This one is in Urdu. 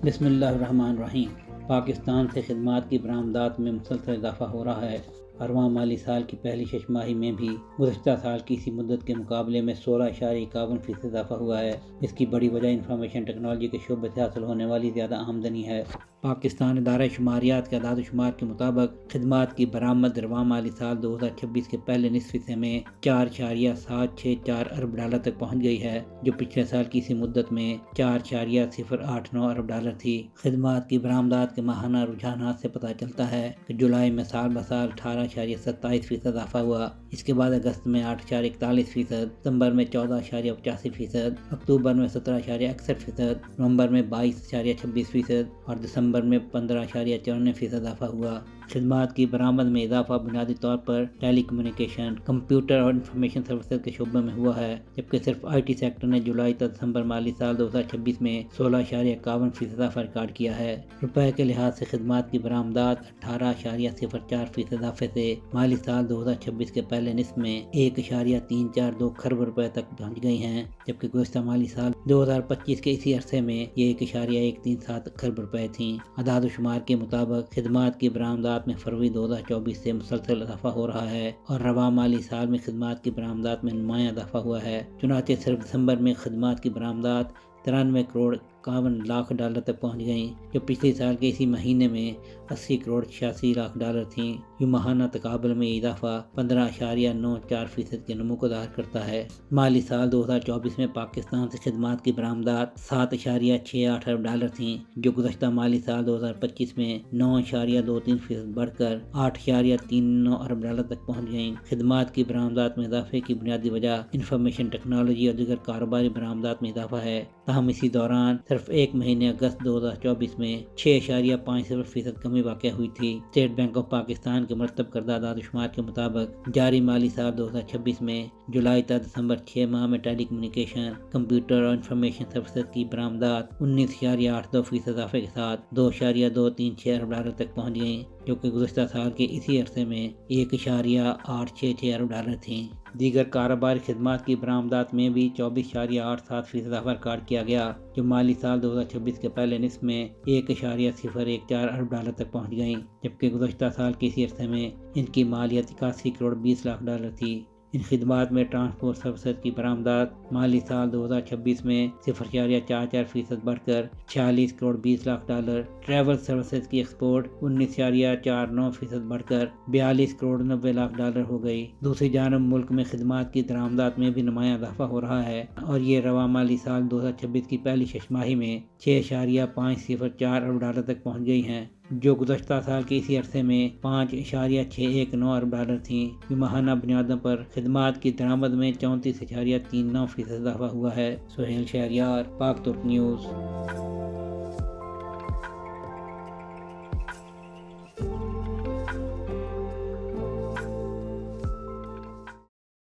بسم اللہ الرحمن الرحیم۔ پاکستان سے خدمات کی برآمدات میں مسلسل اضافہ ہو رہا ہے۔ رواں مالی سال کی پہلی شش ماہی میں بھی گزشتہ سال کی اسی مدت کے مقابلے میں 16.51% اضافہ ہوا ہے۔ اس کی بڑی وجہ انفارمیشن ٹیکنالوجی کے شعبے سے حاصل ہونے والی زیادہ آمدنی ہے۔ پاکستان ادارہ شماریات کے اعداد و شمار کے مطابق خدمات کی برآمد رواں مالی سال 2026 کے پہلے نصف حصے میں 4.764 ارب ڈالر تک پہنچ گئی ہے، جو پچھلے سال کی اسی مدت میں 4.089 ارب ڈالر تھی۔ خدمات کی برآمدات کے ماہانہ رجحانات سے پتہ چلتا ہے کہ جولائی میں سال بسال 18.27% اضافہ ہوا۔ اس کے بعد اگست میں 8.41%، ستمبر میں 14.85%، اکتوبر میں 17.61%، نومبر میں 22.26% اور دسمبر میں 15.94% اضافہ ہوا۔ خدمات کی برآمد میں اضافہ بنیادی طور پر ٹیلی کمیونیکیشن، کمپیوٹر اور انفارمیشن سروسز کے شعبے میں ہوا ہے، جبکہ صرف آئی ٹی سیکٹر نے جولائی تا دسمبر مالی سال 2026 میں 16.51% اضافہ ریکارڈ کیا ہے۔ روپے کے لحاظ سے خدمات کی برآمدات 18.04% اضافے سے مالی سال 2026 کے پہلے نصف میں 1.342 کھرب روپے تک پہنچ گئی ہیں، جبکہ گزشتہ مالی سال 2025 کے اسی عرصے میں یہ 1.137 کھرب روپے تھیں۔ اعداد و شمار کے مطابق خدمات کی برآمدات میں فروری 2024 سے مسلسل اضافہ ہو رہا ہے اور رواں مالی سال میں خدمات کی برآمدات میں نمایاں اضافہ ہوا ہے۔ چنانچہ صرف دسمبر میں خدمات کی برآمدات 93 کروڑ 51 لاکھ ڈالر تک پہنچ گئیں، جو پچھلے سال کے اسی مہینے میں 80 کروڑ 86 لاکھ ڈالر تھیں۔ یہ ماہانہ تقابل میں اضافہ 15.94% کے نمو کو ظاہر کرتا ہے۔ مالی سال 2024 میں پاکستان سے خدمات کی برآمدات 7.68 ارب ڈالر تھیں، جو گزشتہ مالی سال 2025 میں 9.23% بڑھ کر 8.39 ارب ڈالر تک پہنچ گئیں۔ خدمات کی برآمدات میں اضافے کی بنیادی وجہ انفارمیشن ٹیکنالوجی اور دیگر کاروباری برآمدات میں اضافہ ہے، تاہم اسی دوران صرف ایک مہینے اگست 2024 میں 6.50% کمی واقع ہوئی تھی۔ اسٹیٹ بینک آف پاکستان کے مرتب کردہ اعداد و شمار کے مطابق جاری مالی سال 2026 میں جولائی تا دسمبر 6 ماہ میں ٹیلی کمیونیکیشن، کمپیوٹر اور انفارمیشن سروسز کی برآمدات 19.82% اضافے کے ساتھ 2.236 ارب ڈالر تک پہنچ گئیں، جو کہ گزشتہ سال کے اسی عرصے میں 1.866 ارب ڈالر تھیں۔ دیگر کاروباری خدمات کی برآمدات میں بھی 24.87% اضافہ ریکارڈ کیا گیا، جو مالی سال 2026 کے پہلے نصف میں 1.014 ارب ڈالر تک پہنچ گئیں، جبکہ گزشتہ سال کے اسی عرصے میں ان کی مالیت 81 کروڑ 20 لاکھ ڈالر تھی۔ ان خدمات میں ٹرانسپورٹ سروسز کی برآمدات مالی سال 2026 میں 0.44% بڑھ کر 46 crore 20 lakh dollar, travel services کی ایکسپورٹ 19.49% بڑھ کر 42 کروڑ 90 لاکھ ڈالر ہو گئی۔ دوسری جانب ملک میں خدمات کی درآمدات میں بھی نمایاں اضافہ ہو رہا ہے اور یہ رواں مالی سال 2026 کی پہلی شش ماہی میں 6.504 ارب ڈالر تک پہنچ گئی ہیں، جو گزشتہ سال کے اسی عرصے میں 5.619 ارب ڈالر تھیں۔ یہ ماہانہ بنیادوں پر خدمات کی درآمد میں 34.39% اضافہ ہوا ہے۔ سہیل شہریار، پاک ترک نیوز۔